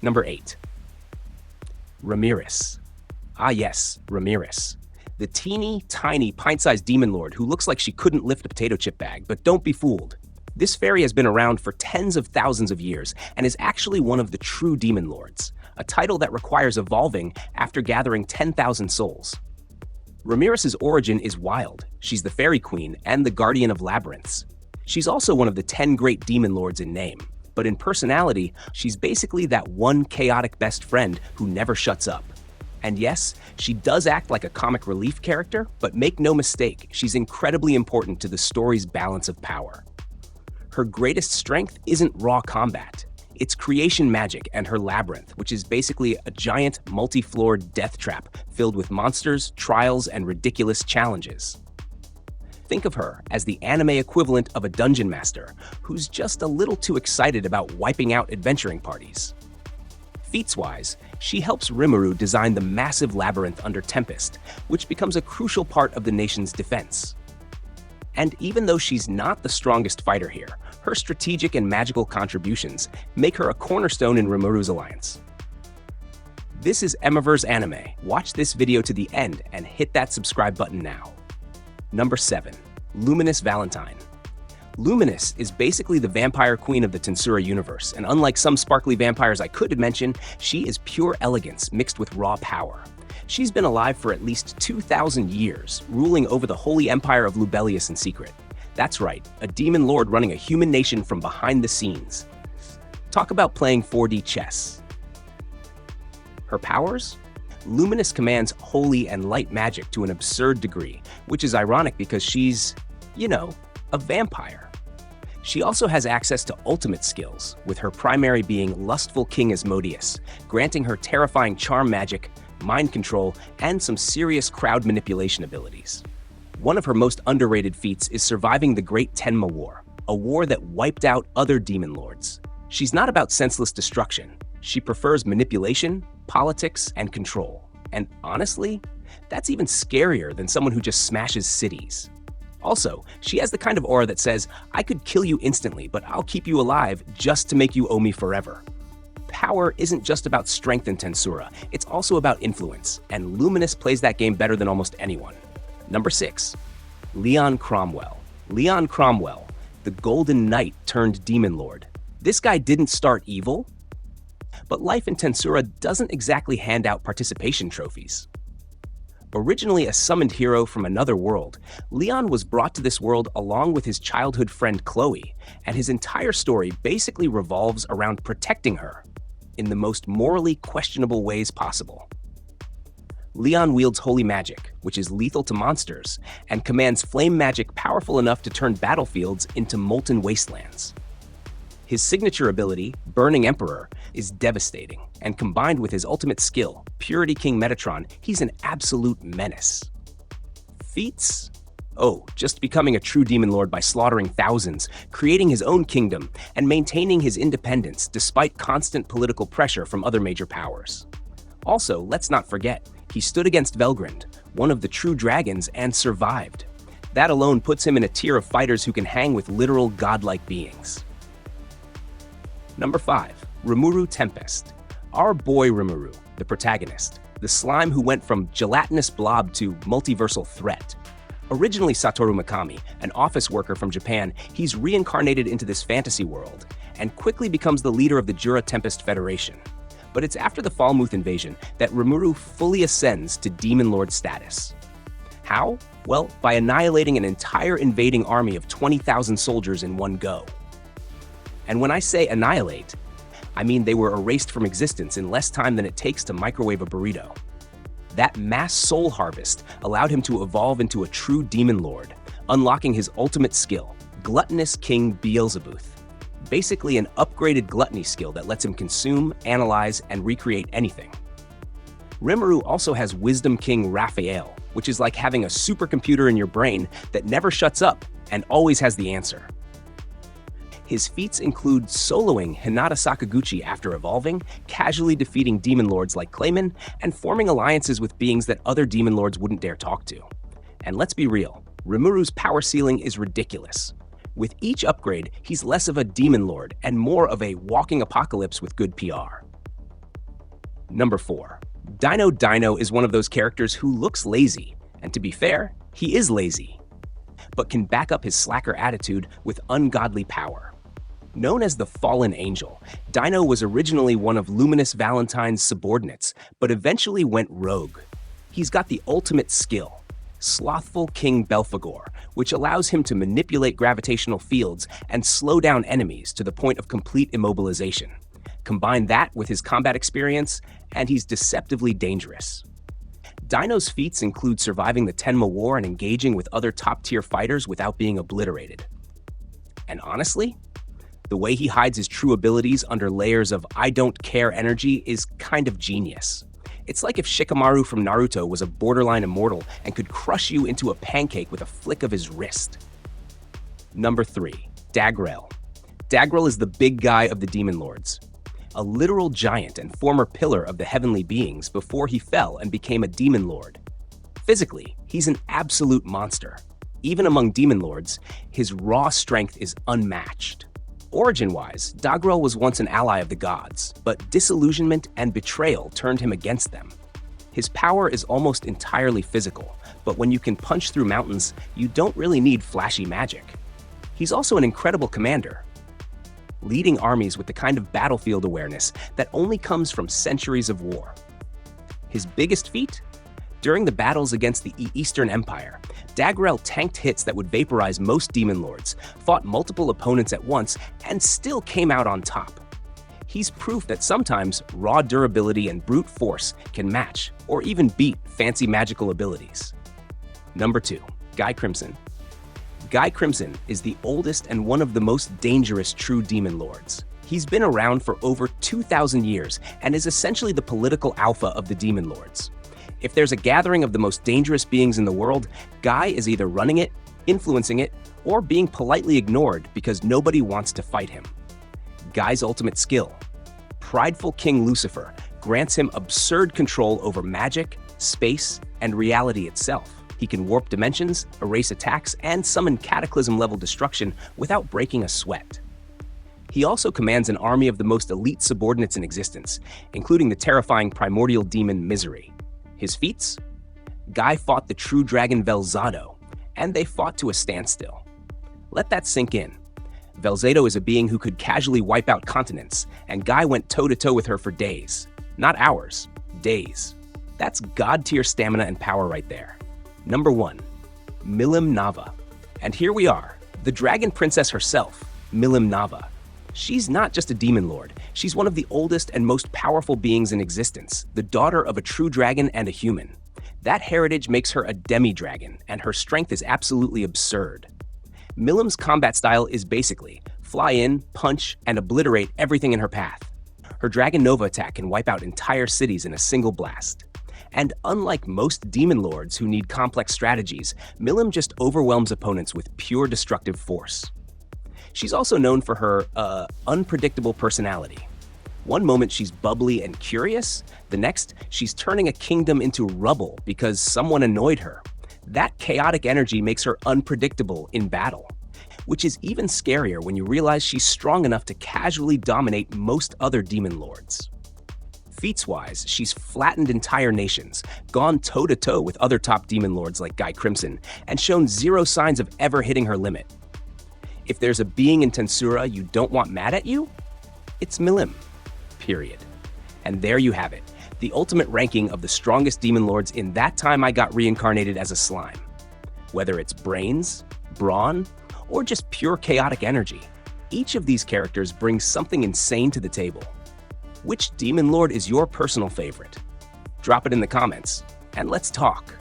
Number 8. Ramiris. Ah yes, Ramiris. The teeny, tiny, pint-sized demon lord who looks like she couldn't lift a potato chip bag, but don't be fooled. This fairy has been around for tens of thousands of years and is actually one of the true demon lords, a title that requires evolving after gathering 10,000 souls. Ramiris' origin is wild. She's the fairy queen and the guardian of labyrinths. She's also one of the 10 great demon lords in name, but in personality, she's basically that one chaotic best friend who never shuts up. And yes, she does act like a comic relief character, but make no mistake, she's incredibly important to the story's balance of power. Her greatest strength isn't raw combat. It's creation magic and her labyrinth, which is basically a giant, multi-floored death trap filled with monsters, trials, and ridiculous challenges. Think of her as the anime equivalent of a dungeon master who's just a little too excited about wiping out adventuring parties. Feats-wise, she helps Rimuru design the massive labyrinth under Tempest, which becomes a crucial part of the nation's defense. And even though she's not the strongest fighter here, her strategic and magical contributions make her a cornerstone in Rimuru's alliance. This is Emiver's Anime. Watch this video to the end and hit that subscribe button now. Number 7. Luminous Valentine. Luminous is basically the vampire queen of the Tensura universe, and unlike some sparkly vampires I could mention, she is pure elegance mixed with raw power. She's been alive for at least 2,000 years, ruling over the holy empire of Lubelius in secret. That's right, a demon lord running a human nation from behind the scenes. Talk about playing 4D chess. Her powers? Luminous commands holy and light magic to an absurd degree, which is ironic because she's, a vampire. She also has access to ultimate skills, with her primary being Lustful King Asmodeus, granting her terrifying charm magic, mind control, and some serious crowd manipulation abilities. One of her most underrated feats is surviving the Great Tenma War, a war that wiped out other demon lords. She's not about senseless destruction. She prefers manipulation, politics, and control. And honestly, that's even scarier than someone who just smashes cities. Also, she has the kind of aura that says, I could kill you instantly, but I'll keep you alive just to make you owe me forever. Power isn't just about strength in Tensura, it's also about influence, and Luminous plays that game better than almost anyone. Number 6. Leon Cromwell. Leon Cromwell, the Golden Knight turned Demon Lord. This guy didn't start evil, but life in Tensura doesn't exactly hand out participation trophies. Originally a summoned hero from another world, Leon was brought to this world along with his childhood friend Chloe, and his entire story basically revolves around protecting her in the most morally questionable ways possible. Leon wields holy magic, which is lethal to monsters, and commands flame magic powerful enough to turn battlefields into molten wastelands. His signature ability, Burning Emperor, is devastating, and combined with his ultimate skill, Purity King Metatron, he's an absolute menace. Feats? Oh, just becoming a true demon lord by slaughtering thousands, creating his own kingdom, and maintaining his independence despite constant political pressure from other major powers. Also, let's not forget, he stood against Velgrund, one of the true dragons, and survived. That alone puts him in a tier of fighters who can hang with literal godlike beings. Number 5. Rimuru Tempest. Our boy Rimuru, the protagonist, the slime who went from gelatinous blob to multiversal threat. Originally Satoru Mikami, an office worker from Japan, he's reincarnated into this fantasy world, and quickly becomes the leader of the Jura Tempest Federation. But it's after the Falmouth invasion that Rimuru fully ascends to Demon Lord status. How? Well, by annihilating an entire invading army of 20,000 soldiers in one go. And when I say annihilate, I mean they were erased from existence in less time than it takes to microwave a burrito. That mass soul harvest allowed him to evolve into a true demon lord, unlocking his ultimate skill, Gluttonous King Beelzebuth. Basically an upgraded gluttony skill that lets him consume, analyze, and recreate anything. Rimuru also has Wisdom King Raphael, which is like having a supercomputer in your brain that never shuts up and always has the answer. His feats include soloing Hinata Sakaguchi after evolving, casually defeating demon lords like Clayman, and forming alliances with beings that other demon lords wouldn't dare talk to. And let's be real, Rimuru's power ceiling is ridiculous. With each upgrade, he's less of a demon lord and more of a walking apocalypse with good PR. Number 4. Dino is one of those characters who looks lazy, and to be fair, he is lazy, but can back up his slacker attitude with ungodly power. Known as the Fallen Angel, Dino was originally one of Luminous Valentine's subordinates, but eventually went rogue. He's got the ultimate skill, Slothful King Belphegor, which allows him to manipulate gravitational fields and slow down enemies to the point of complete immobilization. Combine that with his combat experience, and he's deceptively dangerous. Dino's feats include surviving the Tenma War and engaging with other top-tier fighters without being obliterated. And honestly, the way he hides his true abilities under layers of I don't care energy is kind of genius. It's like if Shikamaru from Naruto was a borderline immortal and could crush you into a pancake with a flick of his wrist. Number 3. Dagruel. Dagruel is the big guy of the Demon Lords, a literal giant and former pillar of the heavenly beings before he fell and became a Demon Lord. Physically, he's an absolute monster. Even among Demon Lords, his raw strength is unmatched. Origin-wise, Dagruel was once an ally of the gods, but disillusionment and betrayal turned him against them. His power is almost entirely physical, but when you can punch through mountains, you don't really need flashy magic. He's also an incredible commander, leading armies with the kind of battlefield awareness that only comes from centuries of war. His biggest feat? During the battles against the Eastern Empire, Dagruel tanked hits that would vaporize most Demon Lords, fought multiple opponents at once, and still came out on top. He's proof that sometimes raw durability and brute force can match, or even beat, fancy magical abilities. Number 2. Guy Crimson. Guy Crimson is the oldest and one of the most dangerous true Demon Lords. He's been around for over 2,000 years and is essentially the political alpha of the Demon Lords. If there's a gathering of the most dangerous beings in the world, Guy is either running it, influencing it, or being politely ignored because nobody wants to fight him. Guy's ultimate skill, prideful King Lucifer, grants him absurd control over magic, space, and reality itself. He can warp dimensions, erase attacks, and summon cataclysm-level destruction without breaking a sweat. He also commands an army of the most elite subordinates in existence, including the terrifying primordial demon Misery. His feats? Guy fought the true dragon Velzado, and they fought to a standstill. Let that sink in. Velzado is a being who could casually wipe out continents, and Guy went toe-to-toe with her for days. Not hours, days. That's god-tier stamina and power right there. Number 1. Milim Nava. And here we are, the dragon princess herself, Milim Nava. She's not just a demon lord, she's one of the oldest and most powerful beings in existence, the daughter of a true dragon and a human. That heritage makes her a demi-dragon, and her strength is absolutely absurd. Milim's combat style is basically fly in, punch, and obliterate everything in her path. Her Dragon Nova attack can wipe out entire cities in a single blast. And unlike most demon lords who need complex strategies, Milim just overwhelms opponents with pure destructive force. She's also known for her, unpredictable personality. One moment she's bubbly and curious, the next she's turning a kingdom into rubble because someone annoyed her. That chaotic energy makes her unpredictable in battle, which is even scarier when you realize she's strong enough to casually dominate most other demon lords. Feats-wise, she's flattened entire nations, gone toe-to-toe with other top demon lords like Guy Crimson, and shown zero signs of ever hitting her limit. If there's a being in Tensura you don't want mad at you, it's Milim. Period. And there you have it, the ultimate ranking of the strongest demon lords in that time I got reincarnated as a slime. Whether it's brains, brawn, or just pure chaotic energy, each of these characters brings something insane to the table. Which demon lord is your personal favorite? Drop it in the comments, and let's talk.